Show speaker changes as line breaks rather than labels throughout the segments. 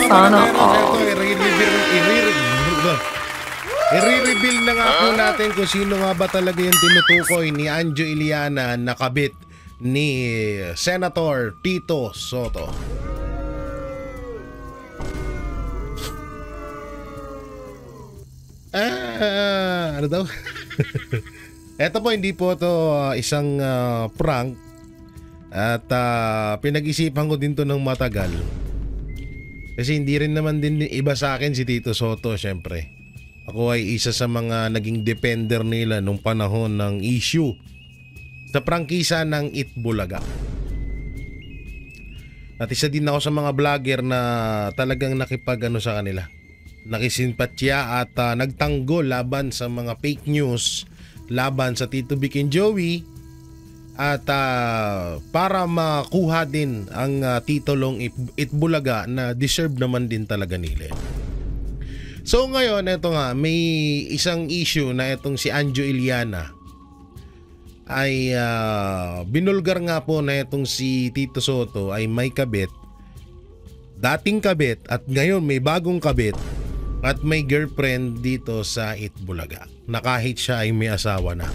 Sana
all.
I-reveal na nga po natin kung sino nga ba talaga yung tinutukoy ni Anjo Iliana na kabit ni Senator Tito Soto. Ano daw? Eto po, hindi po to isang prank at pinag-isipan ko din to ng matagal. Kasi hindi rin naman din iba sa akin si Tito Soto, syempre. Ako ay isa sa mga naging defender nila nung panahon ng issue sa prangkisa ng Itbulaga. At isa din ako sa mga vlogger na talagang nakipag-ano sa kanila. Nakisimpatya at nagtanggol laban sa mga fake news, laban sa Tito Vic and Joey, at para makuha din ang titulong Itbulaga na deserve naman din talaga nila. So ngayon, eto nga, may isang issue na itong si Anjo Iliana ay binulgar nga po na itong si Tito Soto ay may kabit, dating kabit at ngayon may bagong kabit at may girlfriend dito sa Itbulaga na kahit siya ay may asawa na.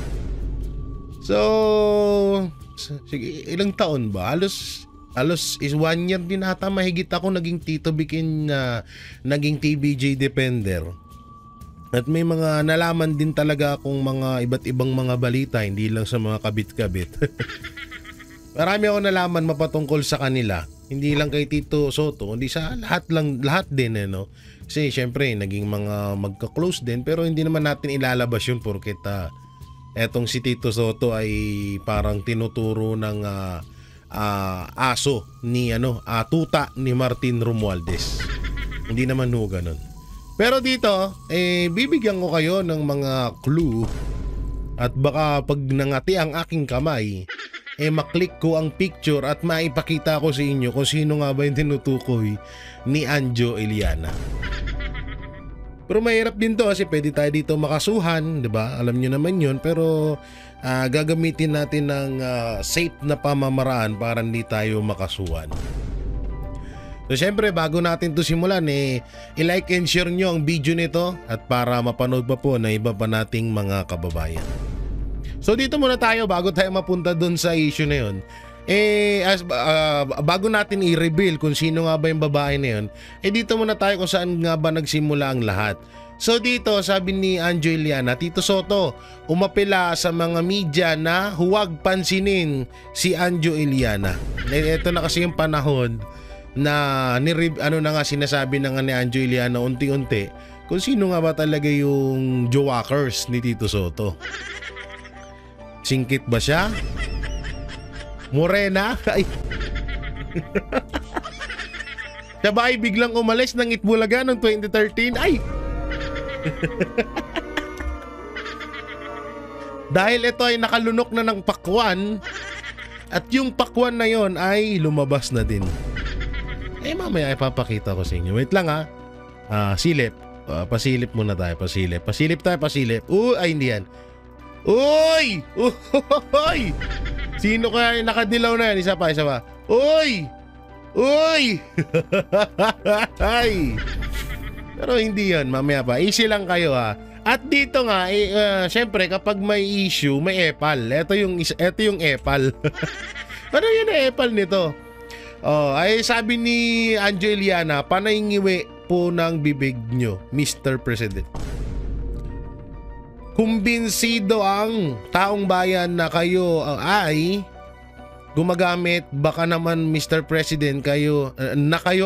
So, sige, ilang taon ba? Halos is 1 year din ata mahigit ako naging Tito Bikin naging TVJ Defender. At may mga nalaman din talaga akong mga iba't ibang mga balita, hindi lang sa mga kabit-kabit. Marami ako nalaman mapatungkol sa kanila. Hindi lang kay Tito Soto, hindi sa lahat din no. Kasi syempre naging mga magka-close din, pero hindi naman natin ilalabas yun porket etong si Tito Soto ay parang tinuturo ng aso ni tuta ni Martin Romualdez. Hindi naman ho ganun. Pero dito, bibigyan ko kayo ng mga clue at baka pag nangati ang aking kamay, maklik ko ang picture at maipakita ko sa inyo kung sino nga ba yung tinutukoy ni Anjo Iliana. Pero mahirap din to kasi pwede tayo dito makasuhan, di ba? Alam nyo naman yun, pero gagamitin natin ng safe na pamamaraan para hindi tayo makasuhan. So syempre bago natin to simulan i-like and share nyo ang video nito at para mapanood pa po na iba pa nating mga kababayan. So dito muna tayo bago tayo mapunta dun sa issue na yun. Bago natin i-reveal kung sino nga ba yung babae na yun, dito muna tayo kung saan nga ba nagsimula ang lahat. So dito sabi ni Anjo Iliana, Tito Soto umapela sa mga media na huwag pansinin si Anjo Iliana. Ito na kasi yung panahon na na nga sinasabi na nga ni Anjo Iliana unti-unti kung sino nga ba talaga yung jowakers ni Tito Soto. Singkit ba siya? Morena? Ay. Siya ba ay biglang umalis ng Itbulaga noong 2013? Ay! Dahil ito ay nakalunok na ng pakwan at yung pakwan na yon ay lumabas na din. Mamaya ipapakita ko sa inyo. Wait lang silip. Pasilip muna tayo. Pasilip tayo. Ay hindi yan. Uy! Uy! Sino kaya yung nakadilaw na yan? Isa pa. Uy! Ay! Pero hindi yan. Mamaya pa. Easy lang kayo At dito nga, syempre kapag may issue, may epal. Ito yung epal. Ano yun epal nito? Ay sabi ni Anjo Iliana, panay ngiwi po ng bibig nyo, Mr. President. Kumbinsido ang taong bayan na kayo ay gumagamit, baka naman Mr. President kayo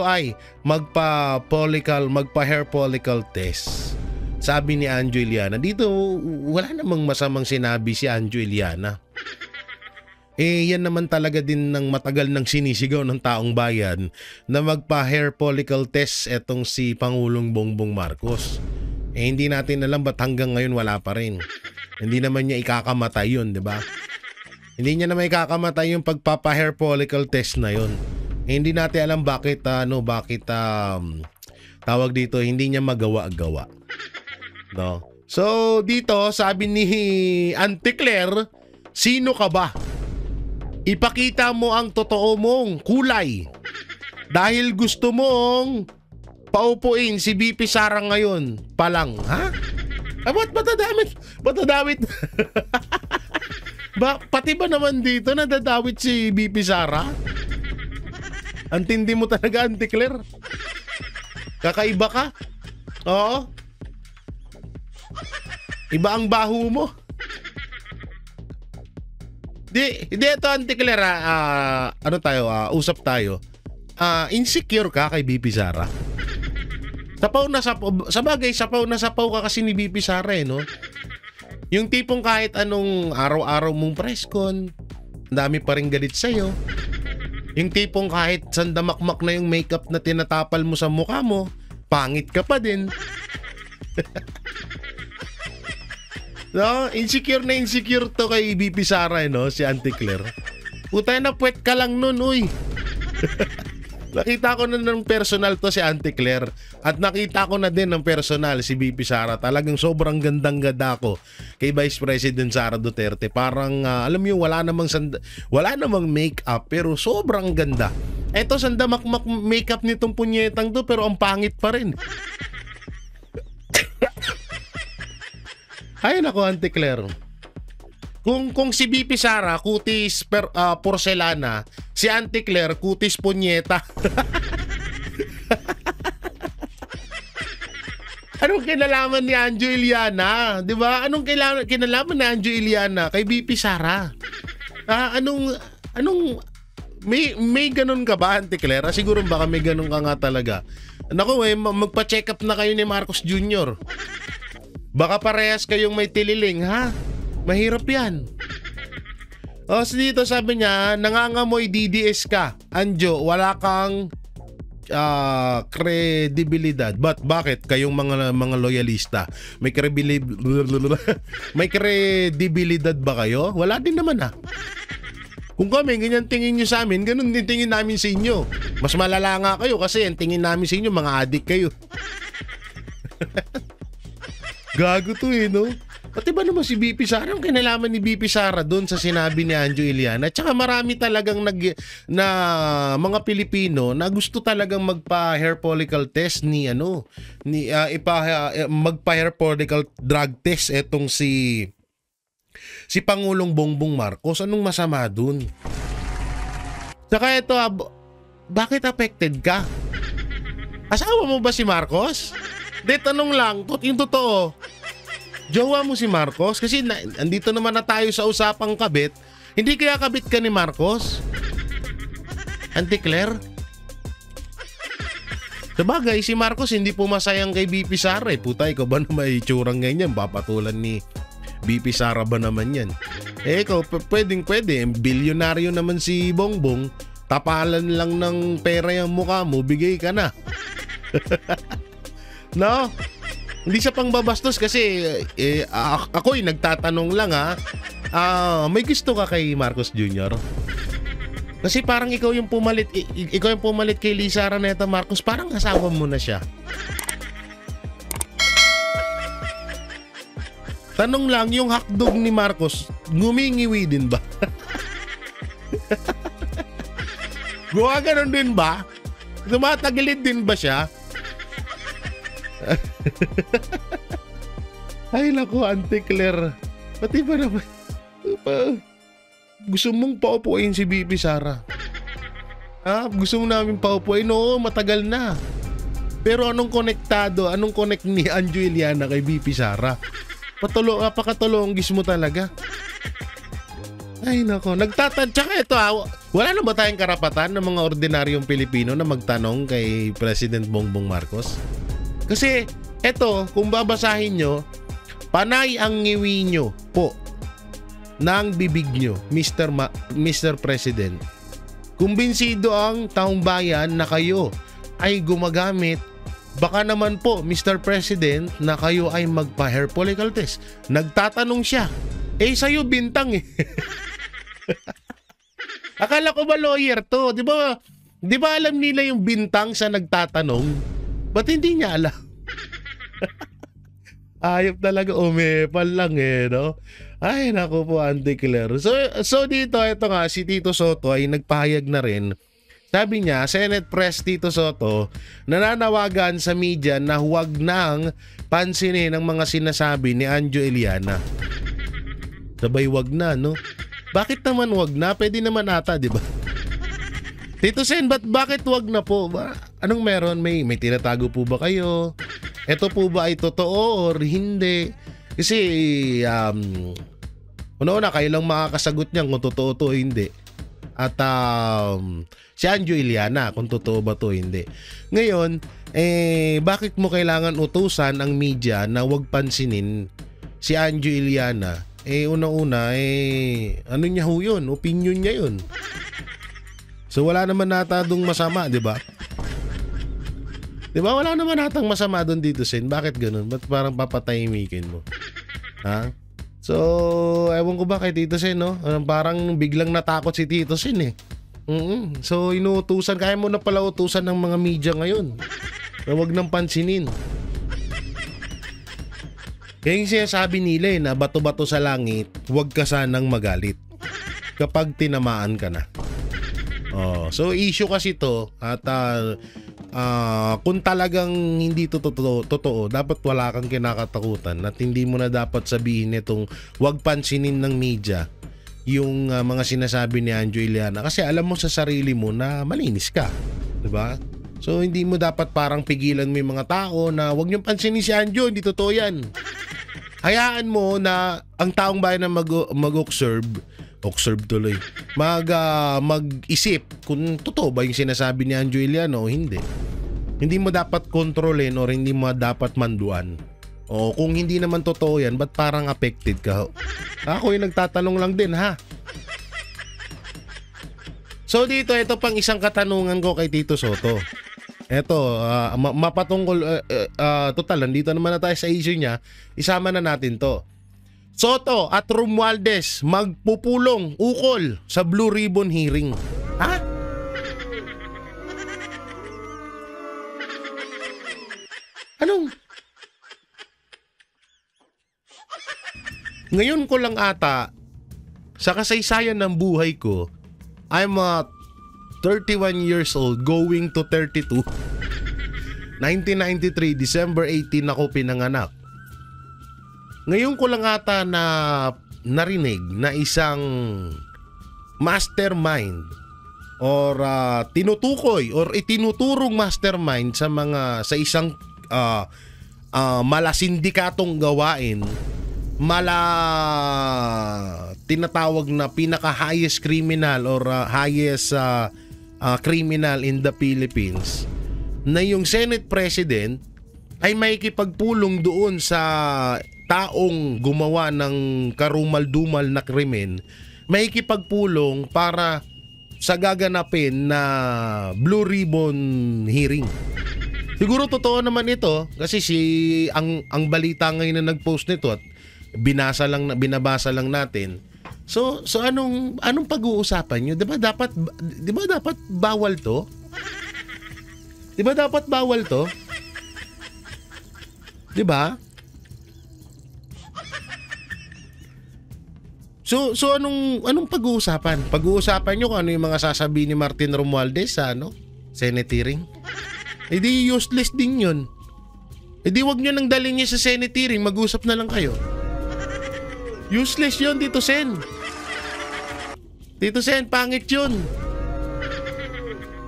ay magpa-hair follicle test. Sabi ni Anjo Iliana. Dito wala namang masamang sinabi si Anjo Iliana. Yan naman talaga din ng matagal nang sinisigaw ng taong bayan na magpa-hair follicle test etong si Pangulong Bongbong Marcos. Hindi natin alam ba't hanggang ngayon wala pa rin. Hindi naman niya ikakamatay yun, di ba? Hindi niya naman ikakamatay yung pagpapa-hair follicle test na yun. Hindi natin alam bakit tawag dito, hindi niya magawa-gawa. No? So dito sabi ni Auntie Claire, sino ka ba? Ipakita mo ang totoo mong kulay. Dahil gusto mong paupuin si BP Sara ngayon pa lang, ha? Ba't matadamit? Matadamit? Pati ba naman dito nadadawit si BP Sara? Ang tindi mo talaga, Auntie Claire. Kakaiba ka? Oo. Iba ang baho mo. Di ito, Auntie Claire, ano tayo, usap tayo. Insecure ka kay BP Sara? Sapaw na sapaw ka kasi ni BP Sara, no? Yung tipong kahit anong araw-araw mong presscon, dami pa rin galit sa'yo. Yung tipong kahit sandamakmak na yung makeup na tinatapal mo sa mukha mo, pangit ka pa din. No, insecure na insecure to kay BP Sara, no? Si Auntie Claire. Puta na, puwet ka lang nun, uy. Nakita ko na ng personal to si Auntie Claire. At nakita ko na din ng personal si BP Sara. Talagang sobrang gandang-ganda ko kay Vice President Sara Duterte. Parang, alam mo, wala namang make-up pero sobrang ganda. Eto, sandamakmak make-up nitong punyetang to pero ang pangit pa rin. Ay nako, Auntie Claire. Kung si BP Sara kutis porcelana, si Auntie Claire kutis punyeta. Anong kinalaman ni Anjo Iliana? 'Di ba? Anong kinalaman ni Anjo Iliana kay BP Sara? May ganun ka ba, Auntie Claire? Siguro baka may ganun ka nga talaga. Naku, magpa-check up na kayo ni Marcos Jr. Baka parehas kayong may tililing, ha? Mahirap yan. So dito sabi niya, nangangamoy DDS ka. Anjo, wala kang kredibilidad. Bakit? Kayong mga loyalista, may kredibilidad ba kayo? Wala din naman, ha? Kung kami, ganyan tingin nyo sa amin, ganun din tingin namin sa inyo. Mas malala nga kayo kasi ang tingin namin sa inyo, mga adik kayo. Gago to, no? Pati ba naman si BP Sara? Ang kinalaman ni BP Sara doon sa sinabi ni Anjo Iliana? Tsaka marami talagang mga Pilipino na gusto talagang magpa-hair follicle test magpa-hair follicle drug test etong si Pangulong Bongbong Marcos. Anong masama doon? Tsaka ito, bakit affected ka? Asawa mo ba si Marcos? De, tanong lang, yung totoo. Jowa mo si Marcos? Kasi andito naman na tayo sa usapang kabit. Hindi kaya kabit ka ni Marcos? Auntie Claire? Sabagay, si Marcos hindi pumasayang kay BP Sara. Puta, ikaw ba na may itsurang ganyan? Papatulan ni BP Sara ba naman yan? Ikaw, pwede. Bilyonaryo naman si Bongbong. Tapalan lang ng pera yung mukha mo, bigay ka na. No? Hindi siya pang babastos kasi ako'y nagtatanong lang, ha. May gusto ka kay Marcos Jr.? Kasi parang ikaw yung pumalit kay Lisa Araneta Marcos, parang asawa mo na siya. Tanong lang, yung hotdog ni Marcos, ngumingiwi din ba? Gumaganon din ba? Tumatagilid din ba siya? Ay naku, Auntie Claire. Pati ba naman gusto mong paupuin si BP Sara? Gusto mo namin paupuin? Oo, matagal na. Pero anong connect ni Anjo Iliana kay BP Sara? Napakatulonggis mo talaga. Ay nako, tsaka ito, wala na ba tayong karapatan ng mga ordinaryong Pilipino na magtanong kay President Bongbong Marcos? Kasi eto, kung babasahin nyo, panay ang ngiwi nyo po ng bibig nyo, Mr. President. Kumbinsido ang taong bayan na kayo ay gumagamit. Baka naman po, Mr. President, na kayo ay magpa-hair follicle test. Nagtatanong siya. Sa'yo bintang eh. Akala ko ba lawyer to? Di ba alam nila yung bintang sa nagtatanong? Ba't hindi niya alam? Ayop talaga, umepal lang no? Ay, naku po, Auntie Claire. So dito, ito nga, si Tito Soto ay nagpahayag na rin Sabi niya, Senate Press Tito Soto, nananawagan sa media na huwag nang pansinin ang mga sinasabi ni Anjo Eliana. Sabay wag na, no? Bakit naman wag na? Pwede naman ata, di ba? Tito Sen, bakit wag na po? Anong meron? May tinatago po ba kayo? Ito po ba ay totoo or hindi? Kasi, una-una, kayo lang makakasagot niyan kung totoo to o hindi. At si Anjo Eliana kung totoo ba to hindi. Ngayon, bakit mo kailangan utusan ang media na wag pansinin si Anjo Eliana? Una-una, ano niya ho yun? Opinion niya yun. So wala naman natadong masama, di ba? Di ba? Wala naman natang masama doon dito, Sen. Bakit ganun? Ba't parang papatahimikin mo? Ha? So, ewan ko ba kay Tito Sen, no? Parang biglang natakot si Tito Sen eh. So, inuutusan, kaya mo na pala utusan ng mga media ngayon. Na wag nang pansinin. Kaya yung sinasabi nila na bato-bato sa langit, wag ka sanang magalit kapag tinamaan ka na. So, issue kasi to at kung talagang hindi to totoo, dapat wala kang kinakatakutan at hindi mo na dapat sabihin itong wag pansinin ng media yung mga sinasabi ni Anjo Eliana kasi alam mo sa sarili mo na malinis ka, di ba? So hindi mo dapat parang pigilan mo yung mga tao na wag niyong pansinin si Anjo, hindi totoo yan. Hayaan mo na ang taong bayan na mag-isip kung totoo ba yung sinasabi ni Anjo Eliana o hindi. Hindi mo dapat kontrolin or hindi mo dapat manduan. O kung hindi naman totoo yan, ba't parang affected ka? Ako yung nagtatanong lang din, ha? So dito, ito pang isang katanungan ko kay Tito Soto. Ito, mapatungkol, total, nandito naman na tayo sa issue niya, isama na natin to. Soto at Romualdez magpupulong ukol sa Blue Ribbon hearing. Ha? Anong? Ngayon ko lang ata, sa kasaysayan ng buhay ko, I'm 31 years old, going to 32. 1993, December 18 ako pinanganak. Ngayon ko lang ata na narinig na isang mastermind or tinutukoy or itinuturong mastermind sa isang malasindikatong gawain, tinatawag na pinaka highest criminal or highest criminal in the Philippines, na yung Senate President ay makikipagpulong doon sa taong gumawa ng karumal-dumal na krimen, makikipagpulong para sa gaganapin na Blue Ribbon hearing. Siguro totoo naman ito kasi ang balita ngayon na nag-post nito at binabasa lang natin. So anong pag-uusapan niyo? 'Di ba dapat bawal 'to? 'Di ba dapat bawal 'to? 'Di ba? So anong pag-uusapan? Pag-uusapan niyo kung ano yung mga sasabihin ni Martin Romualdez sa Senate hearing? Di useless din 'yun. Di wag niyo nang dalhin niya sa Senate hearing, mag-usap na lang kayo. Useless 'yun, Tito Sen. Tito Sen, pangit 'yun.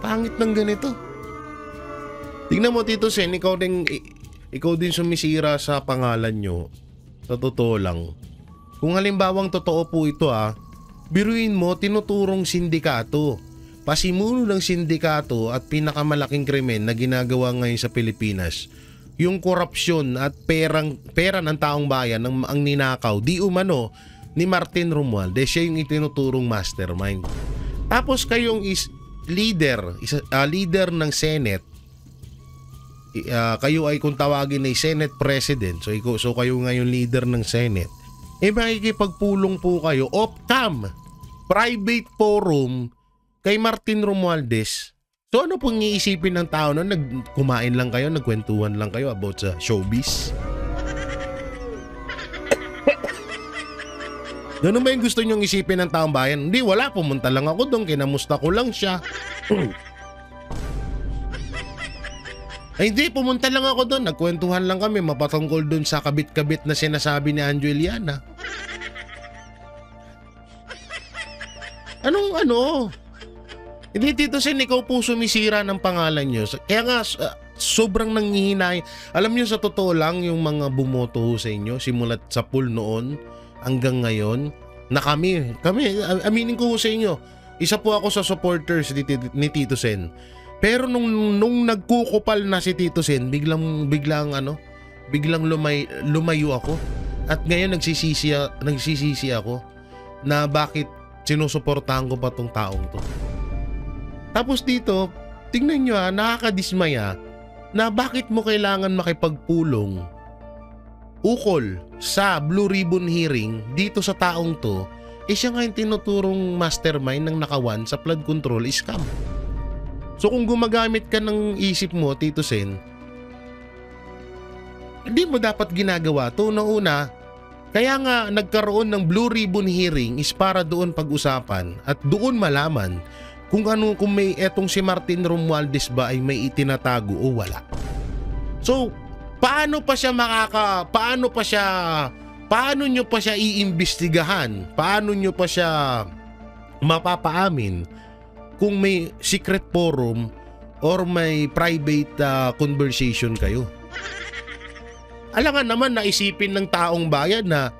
Pangit ng ganito. Tingnan mo, Tito Sen, ikaw din sumisira sa pangalan nyo. Sa totoo lang. Kung halimbawang totoo po ito biruin mo, tinuturong sindikato. Pasimuno ng sindikato at pinakamalaking krimen na ginagawa ngayon sa Pilipinas. Yung korupsyon at pera ng taong bayan ang ninakaw, di umano ni Martin Romualdez, siya yung itinuturong mastermind. Tapos kayong leader ng Senate, kayo ay kung tawagin ay Senate President, so kayo ngayon leader ng Senate, makikipagpulong po kayo off-cam, private forum kay Martin Romualdez. So ano pong iisipin ng tao noon? Nagkumain lang kayo, nagkwentuhan lang kayo about sa showbiz? Ganun ba yung gusto nyong isipin ng taong bayan? Hindi, wala, pumunta lang ako doon, kinamusta ko lang siya. Ay hindi, pumunta lang ako doon. Nagkwentuhan lang kami mapatungkol doon sa kabit-kabit na sinasabi ni Anjo Eliana. Anong ano? Hindi, Tito Sen, ikaw po sumisira ng pangalan nyo. Kaya nga, sobrang nanghihinay. Alam nyo, sa totoo lang, yung mga bumoto sa inyo, simulat sa pool noon hanggang ngayon, na kami, aminin ko sa inyo, isa po ako sa supporters ni Tito Sen. Pero nung nagkukupal na si Tito Sen, biglang lumayo ako. At ngayon nagsisisi ako na bakit sinusuportahan ko pa tong taong to. Tapos dito, tingnan nyo nakakadismaya na bakit mo kailangan makipagpulong ukol sa Blue Ribbon hearing dito sa taong to, siya nga yung tinuturong mastermind ng nakawan sa flood control scam. So kung gumagamit ka ng isip mo, Tito Sen, hindi mo dapat ginagawa to. Una, kaya nga nagkaroon ng Blue Ribbon hearing is para doon pag-usapan at doon malaman kung may etong si Martin Romualdez ba ay may itinatago o wala. So, paano nyo pa siya iimbestigahan? Paano nyo pa siya mapapaamin kung may secret forum or may private conversation kayo? Alangan naman naisipin ng taong bayan na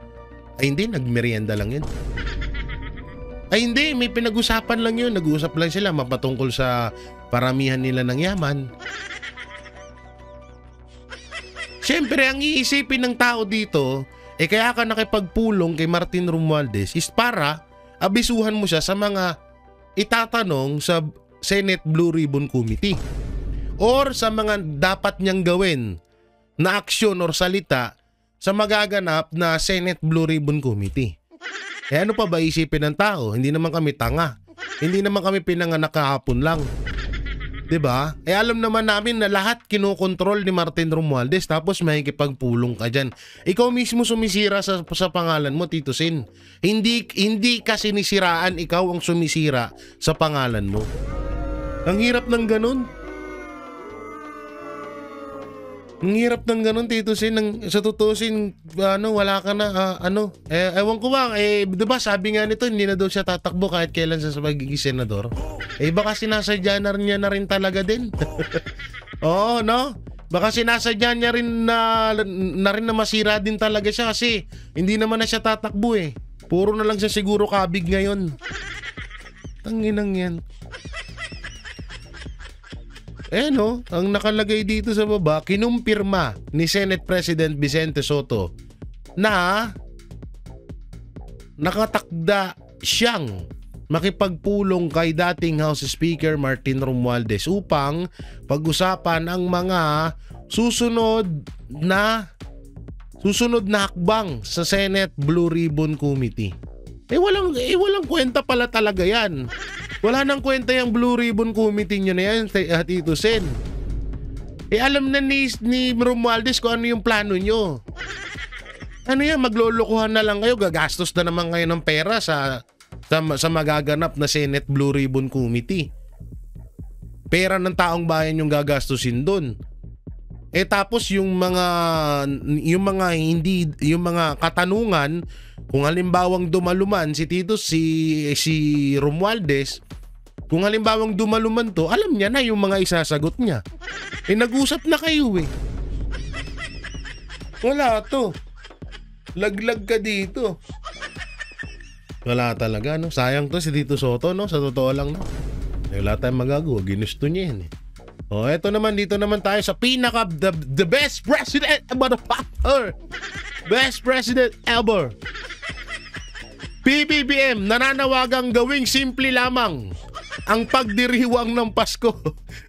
ay hindi, nagmerienda lang yun. Ay hindi, may pinag-usapan lang yun. Nag-uusap lang sila mapatungkol sa paramihan nila ng yaman. Siyempre, ang iisipin ng tao dito, kaya ka nakipagpulong kay Martin Romualdez is para abisuhan mo siya sa mga itatanong sa Senate Blue Ribbon Committee or sa mga dapat niyang gawin na aksyon or salita sa magaganap na Senate Blue Ribbon Committee. Ano pa ba isipin ng tao? Hindi naman kami tanga. Hindi naman kami pinanganak kahapon lang. 'Di ba? Alam naman namin na lahat kinokontrol ni Martin Romualdez tapos makikipagpulong ka diyan. Ikaw mismo sumisira sa pangalan mo, Tito Sen. Hindi ka sinisiraan, ikaw ang sumisira sa pangalan mo. Ang hirap ng ganun. Ang hirap ng ganun, Tito Sen. Sa tutusin, wala ka na, ewan ko ba, diba sabi nga nito, hindi na daw siya tatakbo kahit kailan sa magiging senador. Baka sinasadya niya na rin talaga din. Oo, no? Baka sinasadya niya rin na masira din talaga siya kasi hindi naman na siya tatakbo eh. Puro na lang siya siguro kabig ngayon. Tanginang yan. Ang nakalagay dito sa baba, kinumpirma ni Senate President Vicente Sotto na nakatakda siyang makipagpulong kay dating House Speaker Martin Romualdez upang pag-usapan ang mga susunod na hakbang sa Senate Blue Ribbon Committee. Walang kwenta pala talaga yan. Wala nang kwenta yung Blue Ribbon Committee nyo na yan, Tito Sen. Alam na ni Romualdez kung ano yung plano nyo. Ano yan, maglolokohan na lang kayo, gagastos na naman kayo ng pera sa magaganap na Senate Blue Ribbon Committee. Pera ng taong bayan yung gagastusin doon. Tapos yung mga katanungan, kung halimbawang dumaluman si Romualdez, kung halimbawang dumaluman to, alam niya na yung mga isasagot niya. Nag-usap na kayo eh. Wala to. Laglag ka dito. Wala talaga, no? Sayang to si Tito Sotto, no? Sa totoo lang, no? Wala tayong magagawa. Ginusto niya yan eh. Eto naman, dito naman tayo sa the best president motherfucker. Best president ever. PBBM nananawagang gawing simple lamang ang pagdiriwang ng Pasko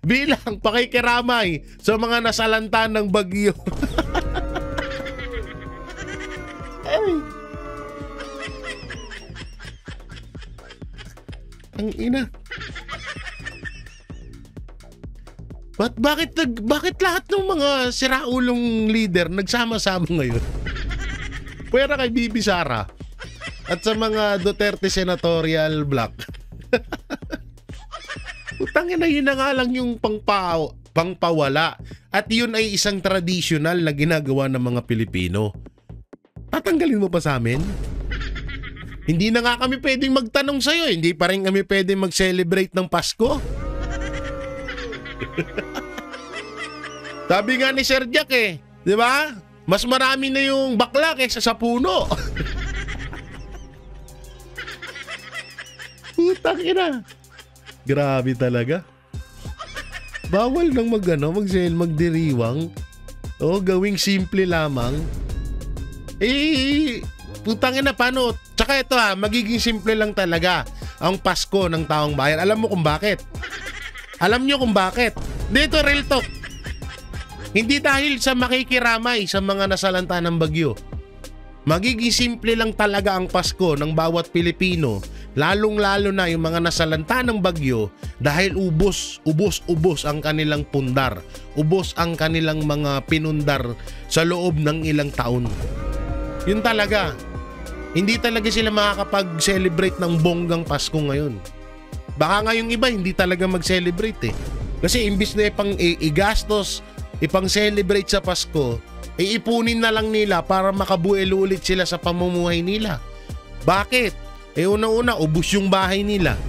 bilang pakikiramay sa mga nasalanta ng bagyo. Ay. Ang ina. Bakit lahat ng mga siraulong leader nagsama-sama ngayon? Pwera kay Bibi Sara at sa mga Duterte senatorial block. Utangin na yun na nga lang yung pangpawala at yun ay isang traditional na ginagawa ng mga Pilipino. Tatanggalin mo pa sa amin? Hindi na nga kami pwedeng magtanong sa'yo, hindi pa rin kami pwedeng mag-celebrate ng Pasko. Sabi nga ni Sir Jack di ba? Mas marami na yung bakla kaysa sa puno. Putang ina. Grabe talaga. Bawal nang magdiriwang. O, gawing simple lamang. Putang ina, paano? Tsaka ito magiging simple lang talaga ang Pasko ng taong bayan. Alam mo kung bakit? Alam nyo kung bakit? Dito, real talk. Hindi dahil sa makikiramay sa mga nasalanta ng bagyo. Magiging simple lang talaga ang Pasko ng bawat Pilipino, lalong-lalo na yung mga nasalanta ng bagyo dahil ubos ang kanilang pundar, ubos ang kanilang mga pinundar sa loob ng ilang taon. Yun talaga. Hindi talaga sila makakapag-celebrate ng bonggang Pasko ngayon. Baka ngayong iba hindi talaga mag-celebrate Kasi imbis na igastos, ipang-celebrate sa Pasko, iipunin na lang nila para makabuelo ulit sila sa pamumuhay nila. Bakit? Una-una, ubos yung bahay nila.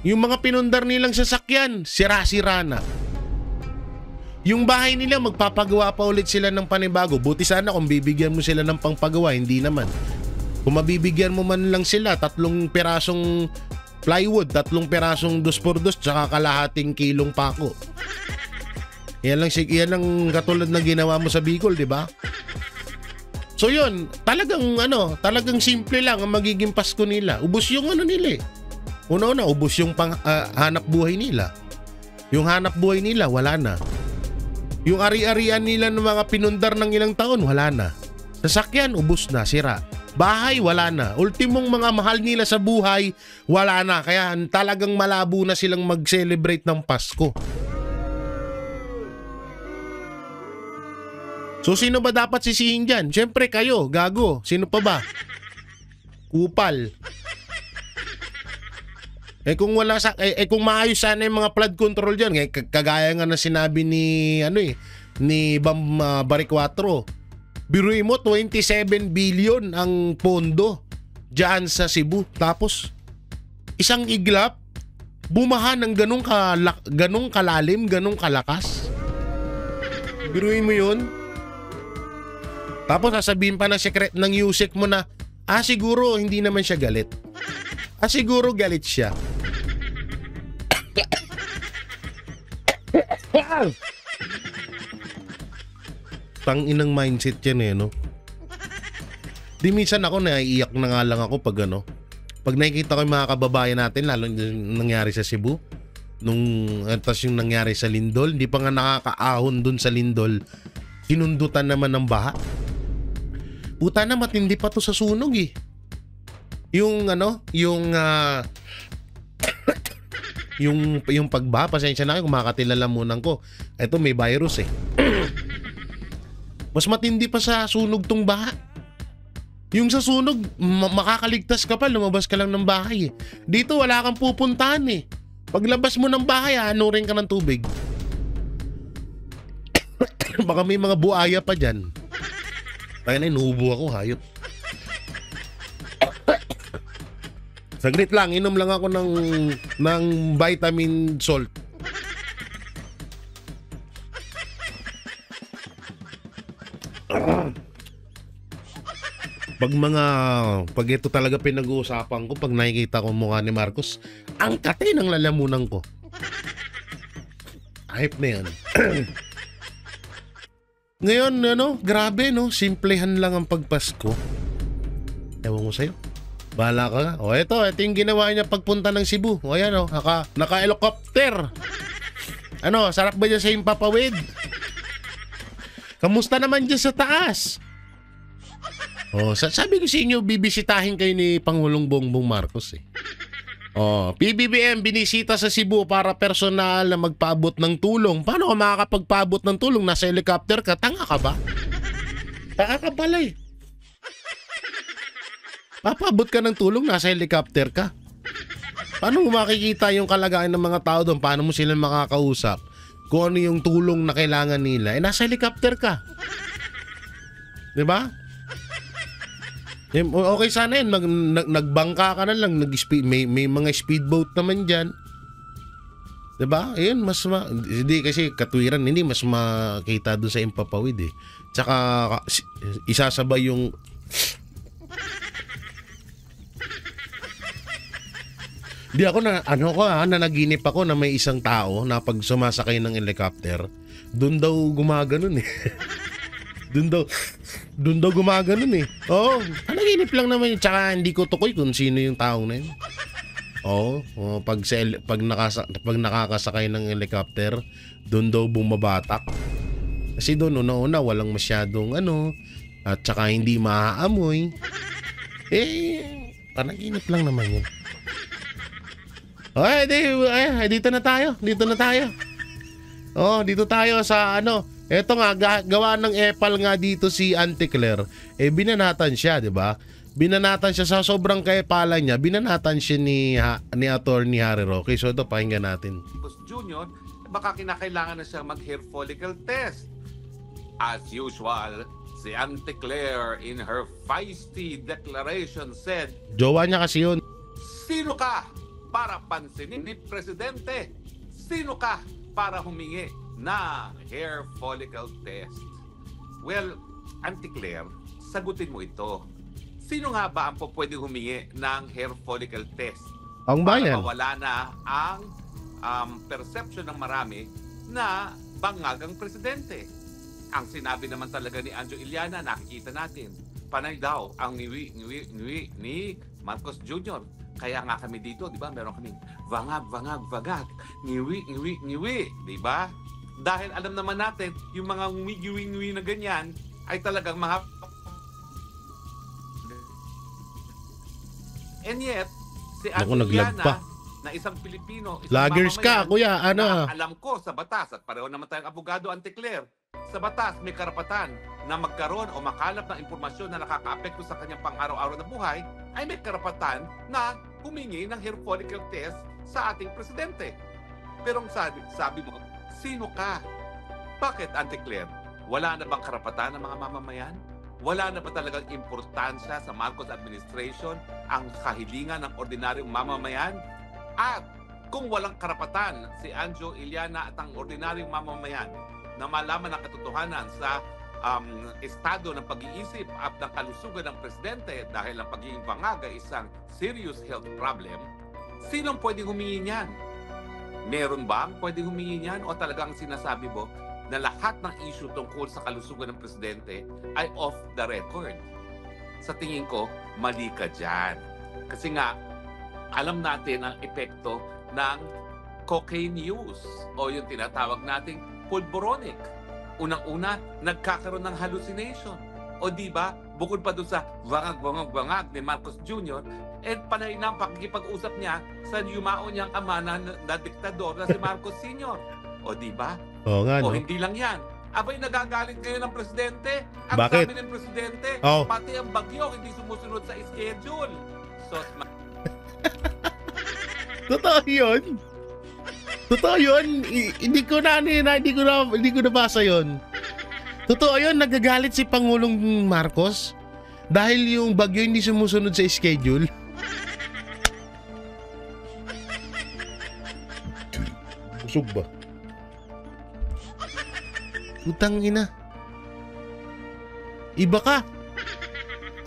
Yung mga pinundar nilang sasakyan, sira-sira na. Yung bahay nila, magpapagawa pa ulit sila ng panibago. Buti sana kung bibigyan mo sila ng pangpagawa, hindi naman. Kung mabibigyan mo man lang sila 3 pirasong plywood, 3 pirasong 2x2, tsaka kalahating kilong pako. Yan lang katulad ng ginawa mo sa Bicol, di ba? So yun, talagang simple lang ang magiging Pasko nila. Ubos yung nila Una-una, ubos yung hanap buhay nila. Yung hanap buhay nila, wala na. Yung ari-arian nila ng mga pinundar ng ilang taon, wala na. Sasakyan, ubos na, sira. Bahay, wala na. Ultimong mga mahal nila sa buhay, wala na. Kaya talagang malabo na silang mag-celebrate ng Pasko. So sino ba dapat sisihin dyan? Siyempre kayo, gago. Sino pa ba? Kupal. Kung maayos sana yung mga flood control dyan, kagaya nga na sinabi ni Bam Baricquatro, biruin mo 27 billion ang pondo dyan sa Cebu. Tapos isang iglap, bumaha ng ganong kalalim, ganong kalakas. Biruin mo yun. Tapos sasabihin pa ng secret ng Yusek mo na, siguro hindi naman siya galit. Siguro galit siya. Tanginang mindset yan no? Di minsan ako naiiyak na nga lang ako pag pag nakikita ko yung mga kababayan natin, lalo yung nangyari sa Cebu, tas yung nangyari sa Lindol, hindi pa nga nakakaahon dun sa Lindol, sinundutan naman ng baha. Puta na, matindi pa to sa sunog yung pagbaha, pasensya na kayo kung makakatilamunan ko. Ito may virus Mas matindi pa sa sunog tong baha. Yung sa sunog, makakaligtas ka pa, lumabas ka lang ng bahay Dito wala kang pupuntahan Paglabas mo ng bahay, rin ka ng tubig. Baka may mga buaya pa dyan. Kaya na inuubo ako, hayop. Saglit lang, inom lang ako ng vitamin salt. Pag ito talaga pinag-uusapan ko, pag nakikita ko mukha ni Marcos, ang kate ng lalamunan ko. Hype na yan. Ngayon, grabe simplehan lang ang pagpasko. Ewan ko sa'yo. Bahala ka. Ito yung ginawa niya pagpunta ng Cebu. Ayan naka-helicopter. Sarap ba dyan sa Himpapawid? Kamusta naman dyan sa taas? Sabi ko sa inyo, bibisitahin kayo ni Pangulong Bongbong Marcos PBBM binisita sa Cebu para personal na magpaabot ng tulong. Paano ka makakapagpaabot ng tulong? Nasa helicopter ka? Tanga ka ba? Tanga ka pala Papaabot ka ng tulong, nasa helicopter ka. Paano mo makikita yung kalagayan ng mga tao doon? Paano mo sila makakausap? kung ano yung tulong na kailangan nila, nasa helicopter ka. 'Di ba? Okay sana yun, nagbangka ka na lang, may mga speedboat naman dyan. 'Di ba? Ayun, hindi kasi katwiran, hindi mas makita doon sa Impapawid eh. Tsaka isasabay yung Di ako nanaginip ako na may isang tao na pag sumasakay ng helicopter, doon daw gumaganon eh. doon daw gumaganon eh. Oo, nanaginip lang naman yun. Tsaka hindi ko tukoy kung sino yung taong na yun. Oo, pag nakakasakay ng helicopter, doon daw bumabatak. Kasi doon una-una walang masyadong at tsaka hindi maaamoy. Panaginip lang naman yun. Dito na tayo. Dito tayo sa eto nga, gawa ng epal nga dito si Auntie Claire. Binanatan siya, di ba? Binanatan siya sa sobrang kaepalan niya. Binanatan siya ni Attorney Harry Roque. So ito, pakinggan natin.
Junior, baka kinakailangan na siya mag-hair follicle test. As usual, si Auntie Claire in her feisty declaration said,
jowa niya kasi yun.
Sino ka para pansinin ni Presidente? Sino ka para humingi na hair follicle test? Well, Auntie Claire, sagutin mo ito. Sino nga ba ang pwede humingi ng hair follicle test?
Ang bayan.
Para mawala na ang perception ng marami na bangag ang Presidente. Ang sinabi naman talaga ni Anjo Iliana, nakikita natin, panay daw ang niwi ni Marcos Jr. Kaya nga kami dito, di ba, meron kaming vangag, niwi, di ba? Dahil alam naman natin, yung mga ngiwi na ganyan, ay talagang mga... And yet, si Anjo Iliana, na isang Pilipino,
Lagers ka, kuya,
alam ko sa batas, at pareho naman tayong abogado, Auntie Claire, sa batas may karapatan na magkaroon o makalap ng impormasyon na nakakaapekto sa kanyang pang-araw-araw na buhay, ay may karapatan na humingi ng hair follicle test sa ating Presidente. Pero ang sabi mo, sino ka? Bakit, Auntie Claire? Wala na bang karapatan ng mga mamamayan? Wala na ba talagang importansya sa Marcos administration ang kahilingan ng ordinaryong mamamayan? At kung walang karapatan si Anjo Iliana at ang ordinaryong mamamayan na malaman ang katotohanan sa estado ng pag-iisip at ng kalusugan ng Presidente dahil ang pagiging bangag ay isang serious health problem, sinong pwedeng humingi niyan? Meron ba ang pwedeng humingi niyan? O talagang sinasabi mo na lahat ng issue tungkol sa kalusugan ng Presidente ay off the record? Sa tingin ko, mali ka dyan. Kasi nga, alam natin ang epekto ng cocaine use o yung tinatawag nating pulboronic. Unang-una, nagkakaroon ng hallucination. O di ba, bukod pa doon sa bangag ni Marcos Jr., panay na ang pakikipag-usap niya sa yumao niyang ama na diktador na si Marcos Sr. O di ba?
Oo nga, no?
O hindi lang yan. Abay, nagagalit kayo ng Presidente. Ang
Bakit?
sabi ng Presidente, pati ang bagyo hindi sumusunod sa schedule. So,
Totoo yun. Hindi ko nabasa yun. Totoo yun, nagagalit si Pangulong Marcos dahil yung bagyo hindi sumusunod sa schedule. Busog ba? Utang ina. Iba ka.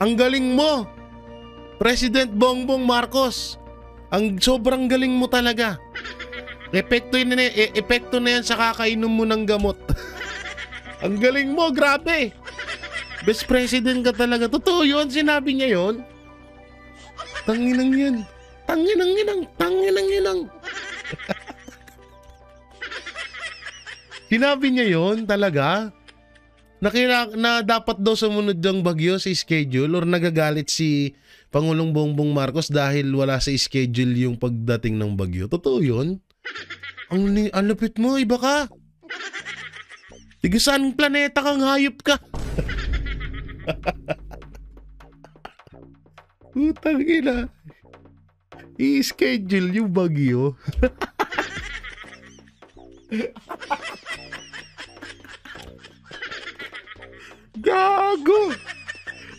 Ang galing mo. President Bongbong Marcos. Ang sobrang galing mo talaga. Epekto na yan sa kakainom mo ng gamot. Ang galing mo, grabe. Best president ka talaga. Totoo yun, sinabi niya yun. Tanginang yan. Tanginang. Sinabi niya yun talaga. Na dapat daw sumunod yung bagyo sa schedule or nagagalit si Pangulong Bongbong Marcos dahil wala sa schedule yung pagdating ng bagyo. Totoo yun? Ang lupit mo, iba ka. Tiga saan planeta kang hayop ka? Putang ina. I-schedule yung bagyo. Gago!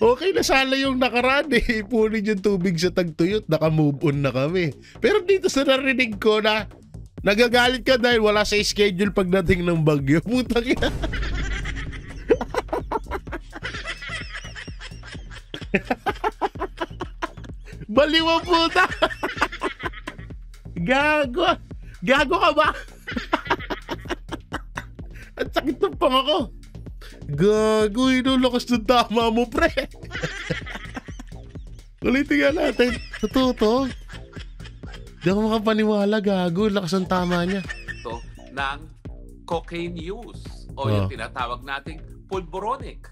Okay na sana yung nakaraan eh. Ipunin yung tubig sa tagtuyot. Naka-move on na kami. Pero dito sa narinig ko na nagagalit ka dahil wala sa schedule pagdating ng bagyo. Putang ina. Baliw ang puta. Gago. Gago ka ba? Ang sakit ng pangako. Gago, inulakas ng tama mo, pre. Ulitin nga natin. Totoo to. Di ako makapaniwala, gago. Lakas ng tama niya.
Ito ng cocaine use o yung tinatawag nating pulboronic.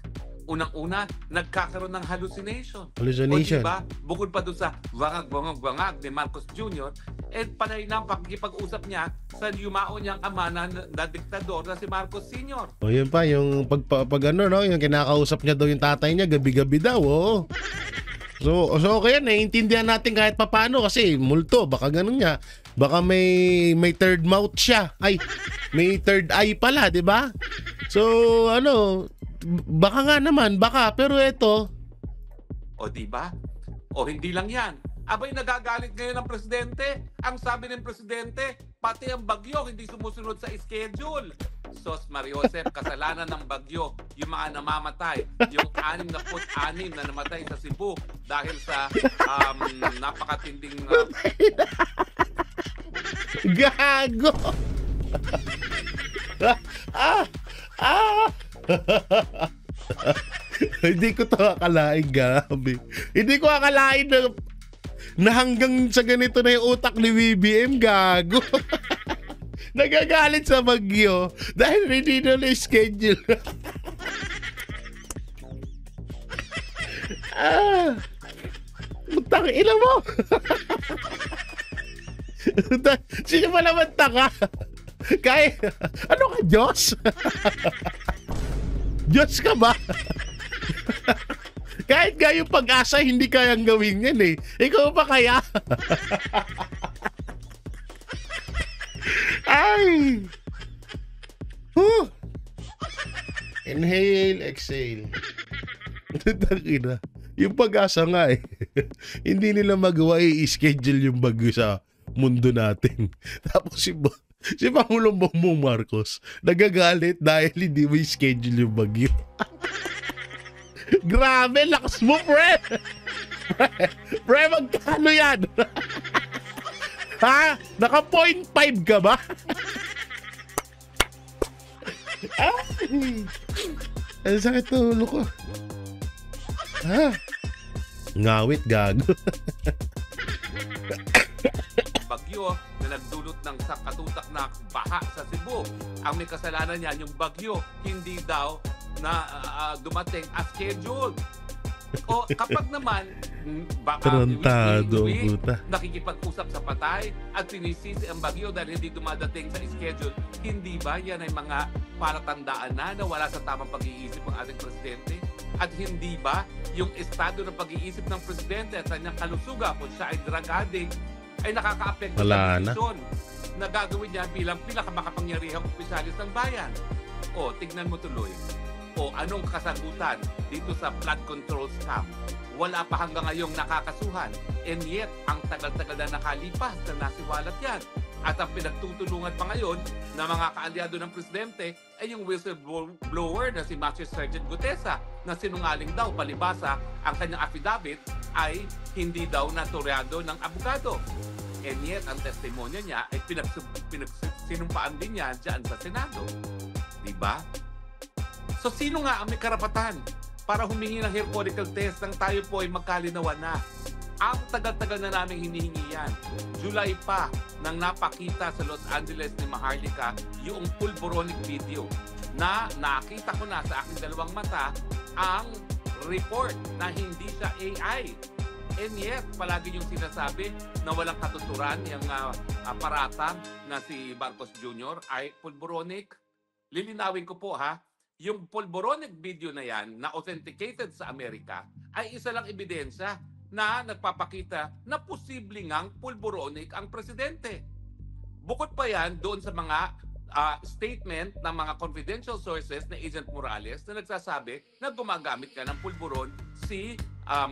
Unang-una, nagkakaroon ng hallucination.
Hallucination.
O diba, bukod pa doon sa wangag ni Marcos Jr., panay na ang pakikipag-usap niya sa yumao niyang ama na diktador na si Marcos Sr.
O yun pa, yung pag ano, no, yung kinakausap niya daw yung tatay niya, gabi-gabi daw, oo. So okay, naiintindihan natin kahit papano kasi multo, baka ganun niya. Baka may third mouth siya. Ay, may third eye pala, di ba? So, ano, baka nga naman, baka, pero eto.
O diba? O hindi lang yan. Abay, nagagalit ngayon ang presidente. Ang sabi ng presidente, pati ang bagyo hindi sumusunod sa schedule. Sos Mariosep, kasalanan ng bagyo, yung mga namamatay, yung 66 na namatay sa Cebu dahil sa napakatinding...
Gago! Hindi ko to akalain, gabi. Hindi ko akalain na hanggang sa ganito na yung utak ni BBM, gago. Nagagalit sa bagyo dahil hindi na schedule. Utang ina mo. Sino ba naman taka? Kahit, ano ka, Diyos? Diyos ka ba? Kahit nga yung pag-asa, hindi kayang gawin yan eh. Ikaw pa kaya? Ay! Inhale, exhale. Takina. Yung pag-asa nga eh. Hindi nila magawa i-schedule yung bagyo sa mundo natin. Tapos si Pangulong Bongbong Marcos nagagalit dahil hindi mo i-schedule yung bagyo. Grabe, lakas mo, pre! Pre, magkano yan? Ha? Naka 0.5 ka ba? Ay! Ang sakit na ulo ko. Ha? Ngawit, gago.
Bagyo na nagdulot ng sakatutak na baha sa Cebu. Ang may kasalanan niya, yung bagyo, hindi daw na dumating as scheduled. O kapag naman
Tarantado, puta.
nakikipag-usap sa patay at sinisisi ang bagyo dahil hindi dumadating sa schedule, hindi ba yan ay mga palatandaan na wala sa tamang pag-iisip ng ating presidente? At hindi ba yung estado ng pag-iisip ng presidente at kanyang kalusugan kung siya ay drug addict ay nakaka-apekto sa desisyon na gagawin niya bilang pinakamakapangyarihang opisyalis ng bayan? O, tignan mo tuloy. O, anong kasagutan dito sa flood control scam? Wala pa hanggang ngayong nakakasuhan. And yet, ang tagal-tagal na nakalipas na nasiwalat yan. At ang pinagtutulungan pa ngayon na mga kaalyado ng presidente ay yung whistleblower na si Master Sergeant Gutesa na sinungaling daw palibasa ang kanyang affidavit ay hindi daw naturyado ng abogado. And yet, ang testimonya niya ay sinumpaan din niya dyan sa Senado. Diba? So, sino nga ang may karapatan para humingi ng hair follicle test nang tayo po ay magkalinawan na? Ang tagal-tagal na namin hinihingi yan. July pa nang napakita sa Los Angeles ni Maharlika yung pulboronic video na nakita ko na sa aking dalawang mata ang report na hindi siya AI. And yet, palagi yung sinasabi na walang katuturan yung aparata na si Marcos Jr. ay pulboronic. Lilinawin ko po ha, yung pulboronic video na yan na authenticated sa Amerika ay isa lang ebidensya na nagpapakita na posibleng ngang pulboronic ang presidente. Bukod pa yan doon sa mga statement ng mga confidential sources na Agent Morales na nagsasabi na gumagamit ka ng pulburon si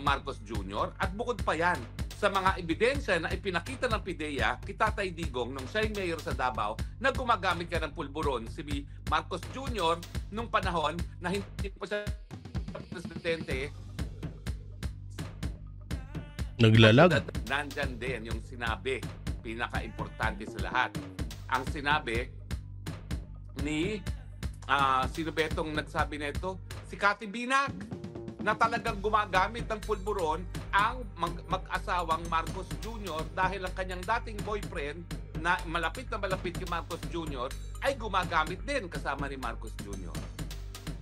Marcos Jr. At bukod pa yan, sa mga ebidensya na ipinakita ng PIDEA, kita Tatay Digong, nung siya'y mayor sa Davao, na gumagamit ka ng pulburon si Marcos Jr. nung panahon na hindi pa siya presidente.
Naglalag.
Nandyan din yung sinabi, pinaka-importante sa lahat. Ang sinabi ni, sino ba itong nagsabi na ito? Si Cathy Binag, na talagang gumagamit ng pulburon ang mag-asawang Marcos Jr. dahil ang kanyang dating boyfriend na malapit kay Marcos Jr. ay gumagamit din kasama ni Marcos Jr.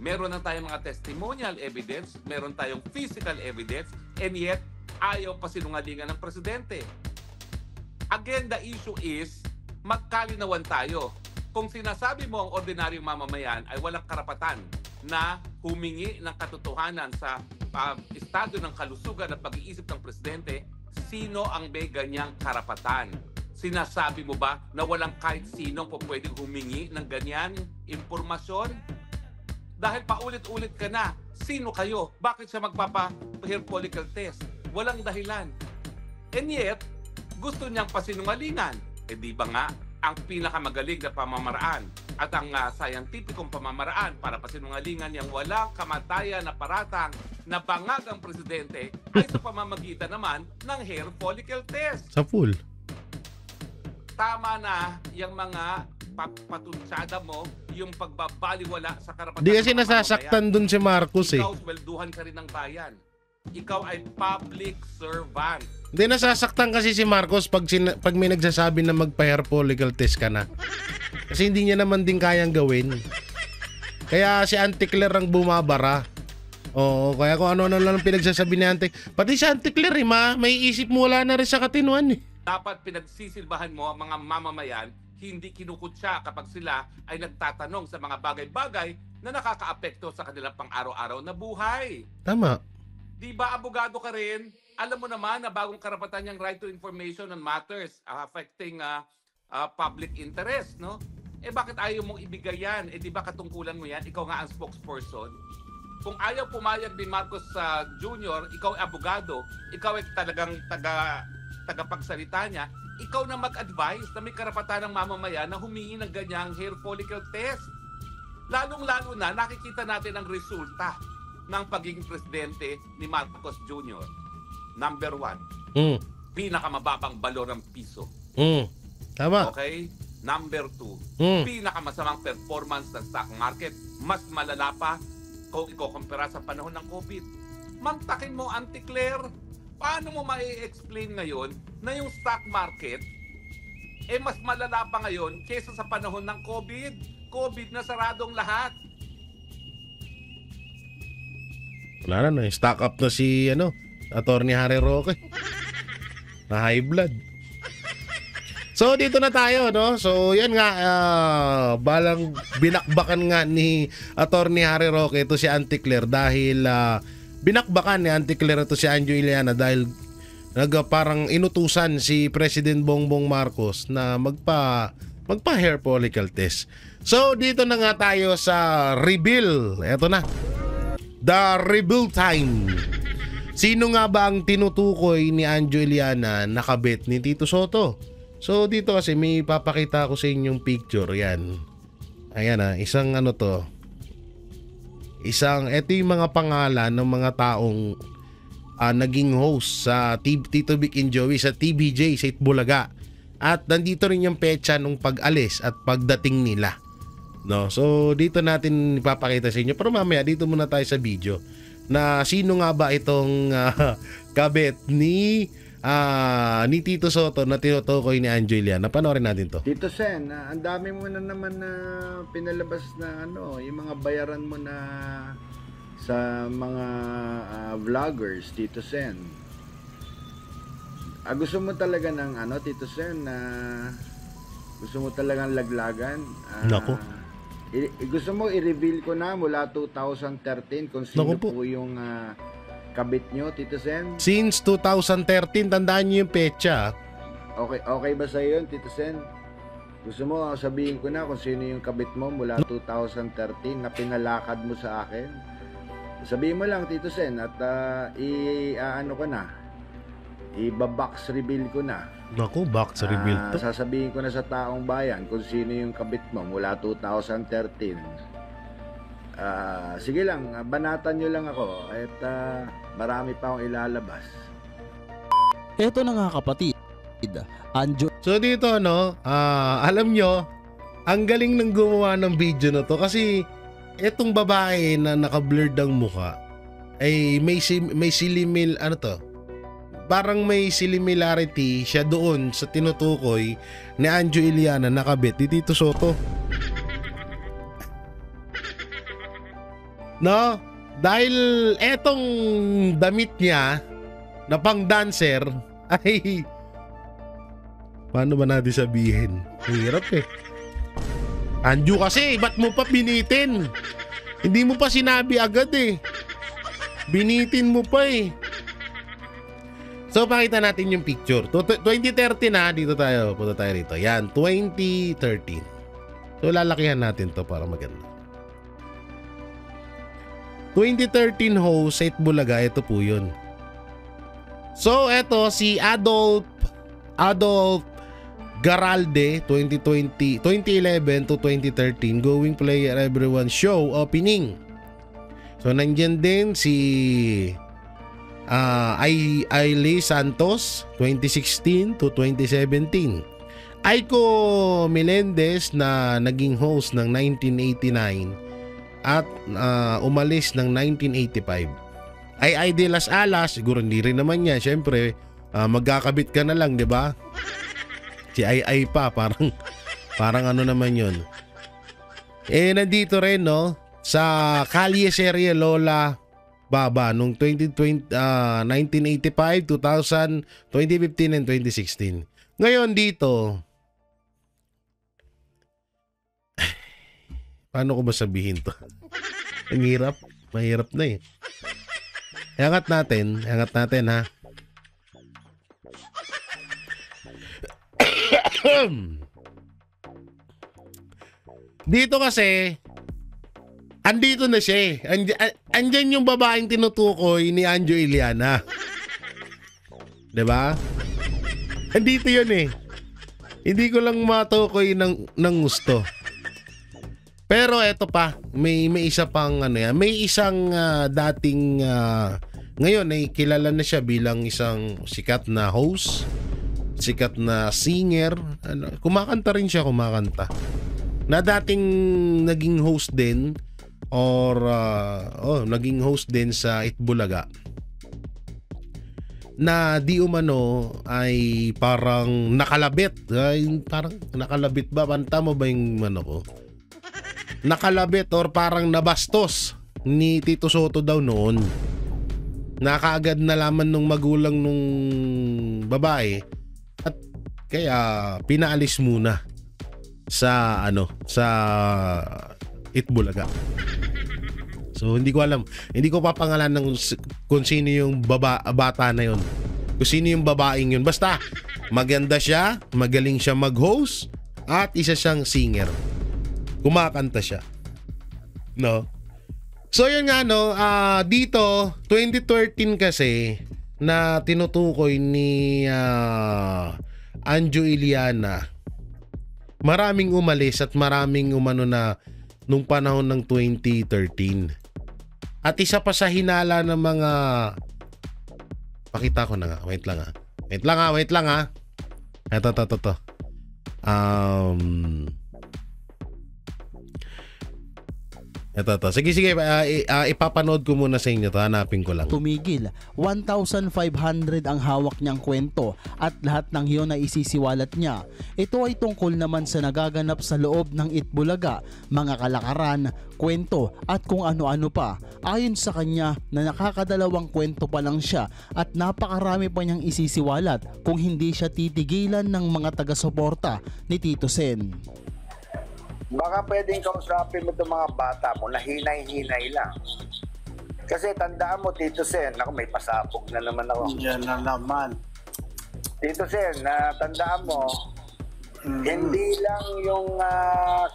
Meron na tayong mga testimonial evidence, meron tayong physical evidence, and yet ayaw pa sinungalingan ng presidente. Again, the issue is magkalinawan tayo. Kung sinasabi mo ang ordinaryong mamamayan ay walang karapatan na humingi ng katotohanan sa estado ng kalusugan at pag-iisip ng presidente, sino ang may ganyang karapatan? Sinasabi mo ba na walang kahit sino po pwedeng humingi ng ganyan impormasyon? Dahil paulit-ulit ka na, sino kayo? Bakit siya magpapa-hair follicle test? Walang dahilan. And yet, gusto niyang pasinungalingan. Eh di ba nga, ang pinakamagaling na pamamaraan at ang scientificong pamamaraan para pasinungalingan niyang walang kamatayan na paratang na bangag ang presidente ay sa pamamagitan naman ng hair follicle test.
Sa full.
Tama na yung mga patunsyada mo, yung pagbabaliwala sa karapatan.
Di kasi nasasaktan dun si Marcos eh.
Ikaw, swelduhan ka rin ng bayan. Ikaw ay public servant.
Hindi, nasasaktan kasi si Marcos pag may nagsasabi na magpa-hair follicle test ka na. Kasi hindi niya naman din kayang gawin. Kaya si Auntie Claire ang bumabara. Oo, kaya kung ano-ano lang pinagsasabi ni Auntie. Pati si Auntie Claire, may isip mo wala na rin sa katinuan eh.
Dapat pinagsisilbahan mo ang mga mamamayan, hindi kinukutya kapag sila ay nagtatanong sa mga bagay-bagay na nakakaapekto sa kanilang pang-araw-araw na buhay.
Tama.
Di ba abogado ka rin? Alam mo naman na bagong karapatan niyang right to information on matters affecting public interest, no? Eh bakit ayaw mong ibigay yan? Eh di ba katungkulan mo yan? Ikaw nga ang spokesperson. Kung ayaw pumayag ni Marcos Jr., ikaw ay abogado, ikaw ay talagang tagapagsalita niya, ikaw na mag-advise na may karapatan ng mamamayan na humingi ng ganyang hair follicle test. Lalong-lalo na nakikita natin ang resulta ng pagiging presidente ni Marcos Jr. Number 1, pinakamababang balor ng piso.
Tama.
Okay? Number 2, pinakamasamang performance ng stock market. Mas malala pa kung ikukumpara sa panahon ng COVID. Mantakin mo, Auntie Claire, paano mo mai-explain ngayon na yung stock market mas malala pa ngayon kaysa sa panahon ng COVID? COVID na saradong lahat.
Wala na, stock up na si Attorney Harry Roque. Na high blood. So dito na tayo, no? So yan nga, balang binakbakan nga ni Attorney Harry Roque ito si Auntie Claire dahil binakbakan ni Auntie Claire ito si Anjo Iliana dahil parang inutusan si President Bongbong Marcos na magpa hair follicle test. So dito na nga tayo sa reveal. Eto na. The reveal time. Sino nga ba ang tinutukoy ni Anjo Iliana na kabit ni Tito Soto? So dito kasi may papakita ko sa inyong picture. Yan. Ayan isang ito yung mga pangalan ng mga taong naging host sa Tito Vic and Joey sa TVJ sa Itbulaga. At nandito rin yung petsa nung pag-alis at pagdating nila. No, so dito natin ipapakita sa inyo. Pero mamaya dito muna tayo sa video na sino nga ba itong kabit ni Tito Soto na tinutukoy ni Anjo Iliana. Panoorin natin to.
Tito Sen, ang dami mo na naman na pinalabas na yung mga bayaran mo na sa mga vloggers, Tito Sen. Gusto mo talaga ng Tito Sen, gusto mo talagang laglagan?
Nako.
Gusto mo i-reveal ko na mula 2013 kung sino po yung kabit nyo, Tito Sen?
Since 2013, tandaan nyo yung petsa.
Okay ba sa yun, Tito Sen? Gusto mo sabihin ko na kung sino yung kabit mo mula 2013 na pinalakad mo sa akin? Sabihin mo lang, Tito Sen, at ano ko na, iba-box reveal ko na.
Naku, box reveal to.
Sasabihin ko na sa taong bayan kung sino yung kabit mo mula 2013. Sige lang, banatan nyo lang ako at marami pa akong ilalabas.
Eto na nga kapatid, Anjo
So dito alam nyo, ang galing ng gumawa ng video na to kasi etong babae na naka-blurred ang mukha ay may silimil, parang may similarity siya doon sa tinutukoy ni Anjo Iliana nakabit ni Tito Soto. No? Dahil etong damit niya na pang dancer ay paano ba natin sabihin? Hirap eh. Anjo kasi, ba't mo pa binitin? Hindi mo pa sinabi agad eh. Binitin mo pa eh. So pakita natin yung picture. 2013 na, dito tayo, punta tayo rito. Yan, 2013. So lalakihan natin to para maganda. 2013 host sa Itbulaga, ito po yun. So eto si Adolf Garalde 2011 to 2013 Going Player Everyone Show opening. So nandiyan din si Ailey Santos 2016 to 2017. Aiko Melendez na naging host ng 1989 at umalis ng 1985. Ay de Las Alas, siguro hindi rin naman yan. Siyempre, magkakabit ka na lang, di ba? Si Ay pa, parang ano naman yun. Nandito rin, no? Sa Kalye Serie Lola Baba, nung 1985, 2000, 2015, and 2016. Ngayon dito, paano ko ba sabihin to? Ang hirap. Mahirap na eh. Angat natin ha. Dito kasi, andito na siya eh. Andyan yung babaeng tinutukoy ni Anjo Iliana. Diba? Andito yun eh. Hindi ko lang matukoy ng gusto. Pero eto pa, may isa pang may isang dating ngayon ay kilala na siya bilang isang sikat na host, sikat na singer, kumakanta rin siya, na dating naging host din or naging host din sa Itbulaga, na di umano ay parang nakalabit. Parang nakalabit ba? Tama ba yung ko? Nakalabit or parang nabastos ni Tito Soto daw noon. Nakaagad nalaman nung magulang nung babae at kaya pinaalis muna sa Itbulaga. So hindi ko alam, hindi ko papangalan ng kung sino yung bata na yun, kung sino yung babaeng yun. Basta maganda siya, magaling siya mag-host at isa siyang singer. Kumakanta siya. No? So yun nga dito 2013 kasi na tinutukoy ni Anjo Iliana. Maraming umalis at maraming umano na nung panahon ng 2013. At isa pa sa hinala ng mga, pakita ko na nga. Wait lang ha. Ito. Ito. Sige. Ipapanood ko muna sa inyo to. Hanapin ko lang.
tumigil. 1,500 ang hawak niyang kwento at lahat ng iyon ay isisiwalat niya. Ito ay tungkol naman sa nagaganap sa loob ng Itbulaga, mga kalakaran, kwento at kung ano-ano pa. Ayon sa kanya na nakakadalawang kwento pa lang siya at napakarami pa niyang isisiwalat kung hindi siya titigilan ng mga taga-suporta ni Tito Sen.
Baka pwedeng kausapin mo itong mga bata mo na hinay-hinay lang. Kasi tandaan mo, Tito Sen, ako may pasabog na naman ako.
Yan na naman.
Tito Sen, tandaan mo, Hindi lang yung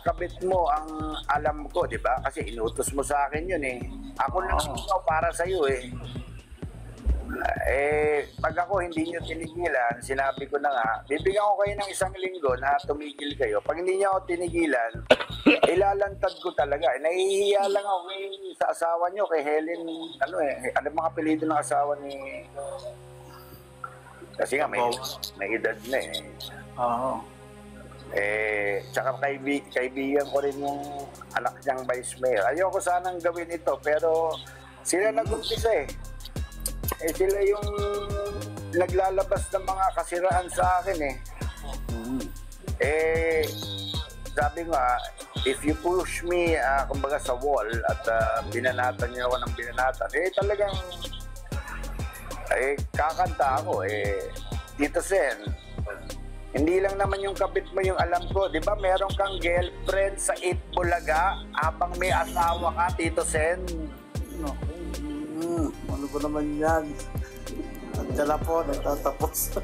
kabit mo ang alam ko, di ba? Kasi inutos mo sa akin yun eh. Ako lang ikaw para sa iyo eh. Pag ako hindi nyo tinigilan, sinabi ko na nga, bibigyan ko kayo ng 1 linggo na tumigil kayo. Pag hindi nyo ako tinigilan, ilalantad ko talaga. Nahihiya lang ako sa asawa nyo, kay Helen, ano mga apelido ng asawa ni... Kasi nga may edad na eh.
Oo.
Tsaka kaibigan ko rin yung anak niyang vice mayor. Ayoko sanang gawin ito, pero sila nag-umpisa eh. Sila yung naglalabas ng mga kasiraan sa akin eh. Sabi nga, if you push me, kumbaga sa wall at binanatan niyo ako ng binanatan, talagang kakanta ako Tito Sen. Hindi lang naman yung kabit mo yung alam ko. Di ba meron kang girlfriend sa Itbulaga habang may asawa ka, Tito Sen?
Ano ba naman yan? Nandiyan po, nagtatapos.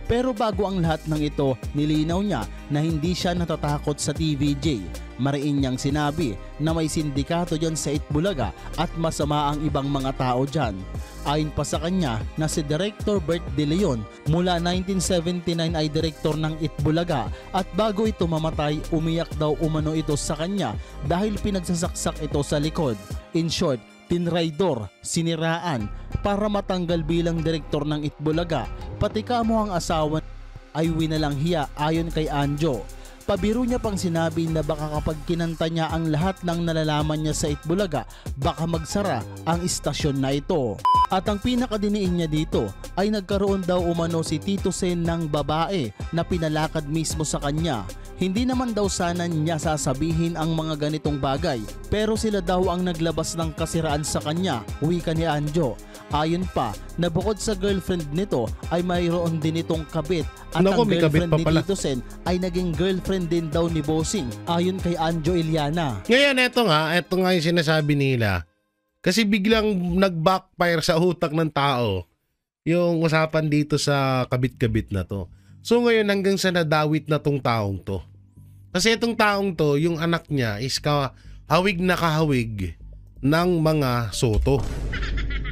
Pero bago ang lahat ng ito, nilinaw niya na hindi siya natatakot sa TVJ. Mariin niyang sinabi na may sindikato dyan sa Itbulaga at masama ang ibang mga tao dyan. Ayon pa sa kanya na si Director Bert De Leon mula 1979 ay direktor ng Itbulaga at bago ito mamatay, umiyak daw umano ito sa kanya dahil pinagsasaksak ito sa likod. In short, tinraidor, siniraan para matanggal bilang direktor ng Itbulaga. Pati kamo ang asawa ay winalang hiya ayon kay Anjo. Pabiro niya pang sinabi na baka kapag kinanta niya ang lahat ng nalalaman niya sa Itbulaga, baka magsara ang istasyon na ito. At ang pinakadiniin niya dito ay nagkaroon daw umano si Tito Sen ng babae na pinalakad mismo sa kanya. Hindi naman daw sana niya sasabihin ang mga ganitong bagay, pero sila daw ang naglabas ng kasiraan sa kanya, wika ni Anjo. Ayon pa, na bukod sa girlfriend nito ay mayroon din itong kabit at
Naku,
ang
may kabit
girlfriend
pa
ni
pala.
Tito Sen ay naging girlfriend din daw ni Bossing, ayon kay Anjo Iliana.
Ngayon, ito nga yung sinasabi nila. Kasi biglang nag-backfire sa utak ng tao yung usapan dito sa kabit-kabit na to. So ngayon hanggang sa nadawit na tong taong to. Kasi itong taong to, yung anak niya is kahawig na kahawig ng mga soto.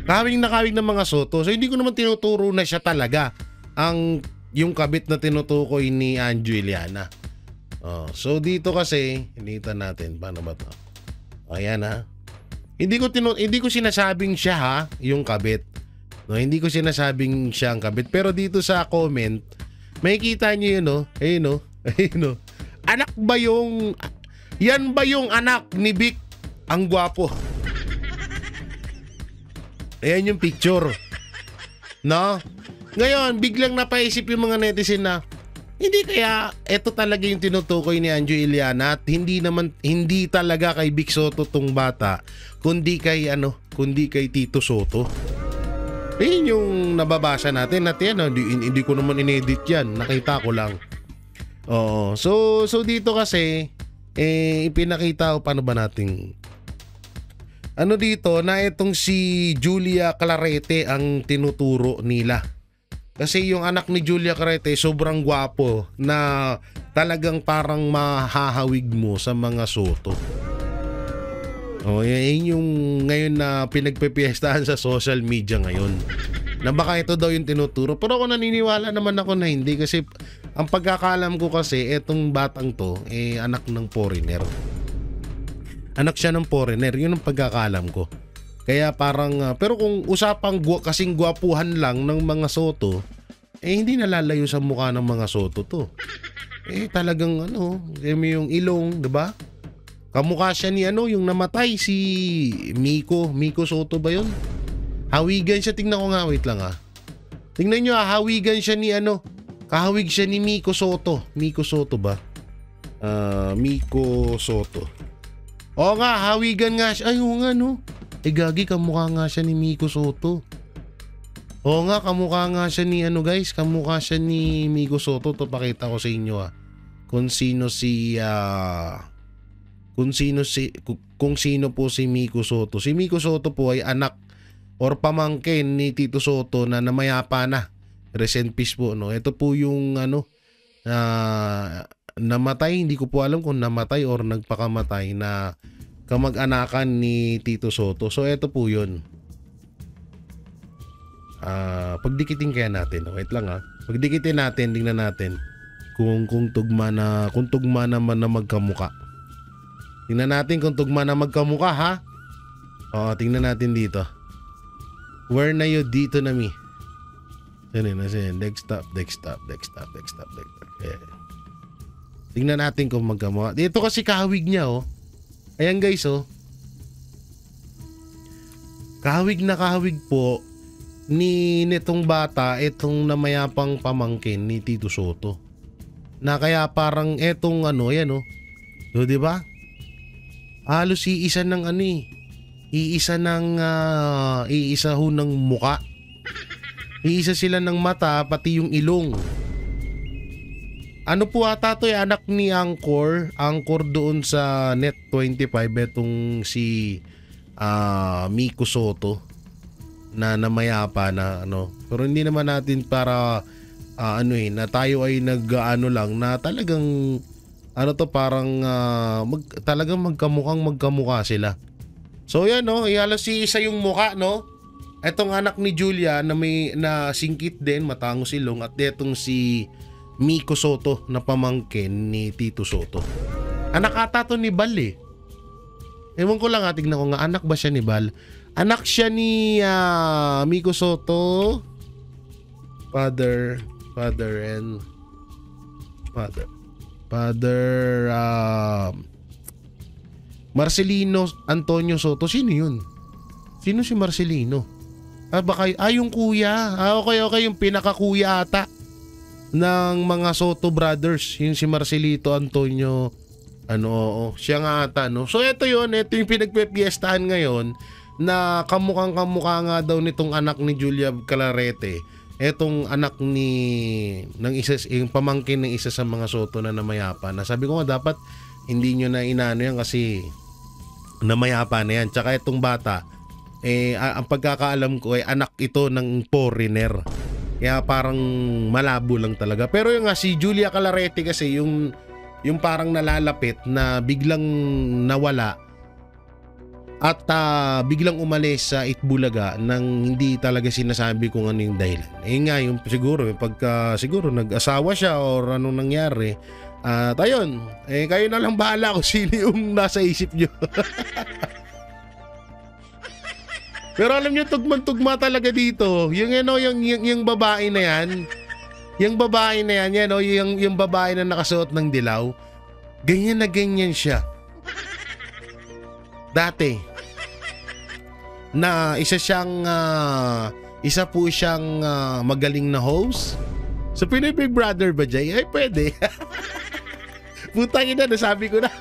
Kahawig na kahawig ng mga soto. So hindi ko naman tinuturo na siya talaga yung kabit na tinutukoy ni Anjo Iliana. So dito kasi, hinita natin, paano ba to? Ayan ha. Hindi ko sinasabing siya yung kabit. No, hindi ko sinasabing siya ang kabit. Pero dito sa comment, makikita niyo yun, no? Ayun, no? Ayun, no? Anak ba yung... Yan ba yung anak ni Vic? Ang gwapo. Ayan yung picture. No? Ngayon, biglang napaisip yung mga netizen na hindi kaya ito talaga yung tinutukoy ni Anjo Iliana at hindi talaga kay Vic Soto tong bata, kundi kay Tito Soto. Ayun yung nababasa natin at yan, hindi ko naman inedit yan, nakita ko lang. Oo, so dito kasi ipinakita ko paano ba nating dito na itong si Julia Clarete ang tinuturo nila. Kasi yung anak ni Julia Clarete sobrang gwapo na talagang parang mahahawig mo sa mga soto. Yan yung ngayon na pinagpepiestahan sa social media ngayon. Na baka ito daw yung tinuturo. Pero ako naniniwala naman ako na hindi kasi ang pagkakalam ko kasi etong batang to anak ng foreigner. Anak siya ng foreigner. Yun ang pagkakalam ko. Kaya parang, pero kung usapang kasing gwapuhan lang ng mga soto, hindi nalalayo sa mukha ng mga soto to. Talagang yung ilong, diba? Kamukha siya ni yung namatay, si Miko Soto ba yun? Hawigan siya, tingnan ko nga, wait lang Tingnan nyo hawigan siya ni kahawig siya ni Miko Soto. Miko Soto ba? Miko Soto. Oo nga, hawigan nga siya. Ay, oo nga no. Gagi, kamukha nga siya ni Miko Soto. Oo nga, kamukha nga siya ni guys, kamukha siya ni Miko Soto. Ito, pakita ko sa inyo kung sino po si Miko Soto. Si Miko Soto po ay anak or pamangkin ni Tito Soto na namayapa na. Rest in peace po, no. Ito po yung namatay, hindi ko po alam kung namatay or nagpakamatay na kamag-anakan ni Tito Soto. So eto po yun. Pagdikitin kaya natin. Wait lang ha. Pagdikitin natin, tingnan natin kung tugma naman na magkamuka. Tingnan natin kung tugma na magkamuka ha. Oo, tingnan natin dito. Where na yun dito na mi? Nasaan? Desktop. Yeah. Tingnan natin kung magkamuka. Dito kasi kahawig niya oh. Ayan guys oh. Kahawig na kahawig po ni nitong bata itong namayapang pamangkin ni Tito Soto. Na kaya parang etong ano yan oh. So, di ba? Halos iisa ng ano eh. Iisa ho ng muka. Iisa sila ng mata pati yung ilong. Ano po ata to anak ni Angkor doon sa Net25 etong si Miko Soto na namayapa na ano. Pero hindi naman natin para na tayo ay nag-ano lang na talagang ano to parang talagang magkamukha sila. So yan no, halos si isa yung muka no. Etong anak ni Julia na may na singkit din, matangos ilong at etong si Miko Soto na pamangkin ni Tito Soto. Anak ata to ni Bal eh. Ewan ko lang tignan ko nga anak ba siya ni Bal. Anak siya ni Miko Soto. Father Marcelino Antonio Soto. Sino yun? Sino si Marcelino? Baka yung kuya. Okay, yung pinakakuya ata ng mga Soto brothers. Yung si Marcelito Antonio siya nga ata no. So ito yung pinagpepiestahan ngayon na kamukha nga daw nitong anak ni Julia Calarete. Etong anak ng isa, yung pamangkin ng isa sa mga Soto na namayapa. Na sabi ko nga dapat hindi nyo na inano yan kasi namayapa na yan. Tsaka itong bata, ang pagkakaalam ko ay anak ito ng foreigner. Kaya parang malabo lang talaga. Pero yung nga si Julia Calarete kasi yung parang nalalapit na biglang nawala at biglang umalis sa Itbulaga nang hindi talaga sinasabi kung ano yung dahilan. Nga yung siguro nag-asawa siya or anong nangyari. At ayun, kayo na lang bahala kung sino yung nasa isip nyo. Pero alam nyo, tugma talaga dito. Yung babae na yan. Yung babae na yan, yung babae na nakasuot ng dilaw. Ganyan na ganyan siya. Dati. Na isa po siyang magaling na host. So Pinoy Big Brother ba Jay? Ay pwede. Putang ina, nasabi ko na.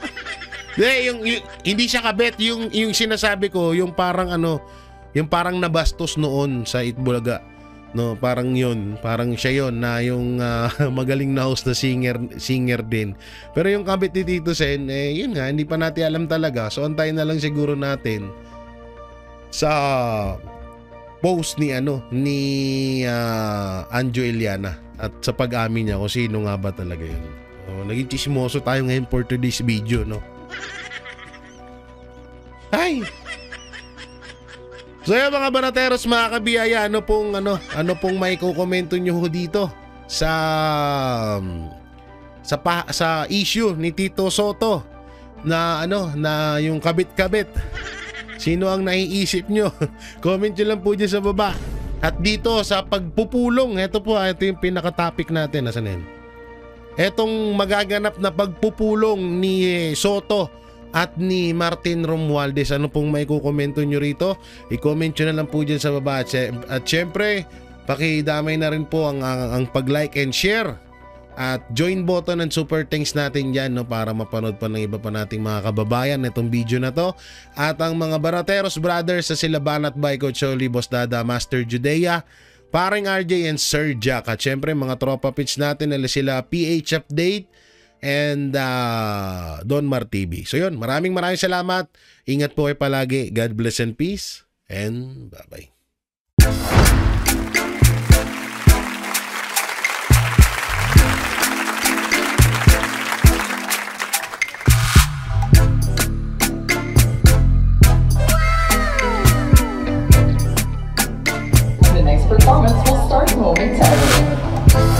yung hindi siya kabet, yung sinasabi ko, yung parang yung parang nabastos noon sa Itbulaga. No, parang siya yon na yung magaling na host na singer din. Pero yung kabit ni Tito Sen, yun nga, hindi pa natin alam talaga. So antayin na lang siguro natin sa post ni Anjo Eliana at sa pag-amin niya kung sino nga ba talaga yun. Naging chismoso tayo ngayon for today's video, no? Hi! So yan mga banateros, mga kabiyaya, ano pong may kukomento nyo dito sa issue ni Tito Soto na na yung kabit-kabit. Sino ang naiisip nyo? Comment nyo lang po dyan sa baba. At dito sa pagpupulong, ito yung pinaka-topic natin. Nasaan yan? Etong magaganap na pagpupulong ni Soto at ni Martin Romualdez. Ano pong may kukomento nyo rito? I-comment nyo na lang po dyan sa baba. At syempre, pakidamay na rin po ang pag-like and share. At join button and super thanks natin dyan, no, para mapanood pa ng iba pa nating mga kababayan itong video na to. At ang mga Barateros Brothers sa sila Banat by Coach Oli, Boss Dada, Master Judea, Paring RJ and Sir Jack. At syempre mga tropa pitch natin na sila PH Update and Don Mar TV. So yun, maraming salamat. Ingat po kayo palagi. God bless and peace. And bye-bye.
Tonight's performance will start momentarily.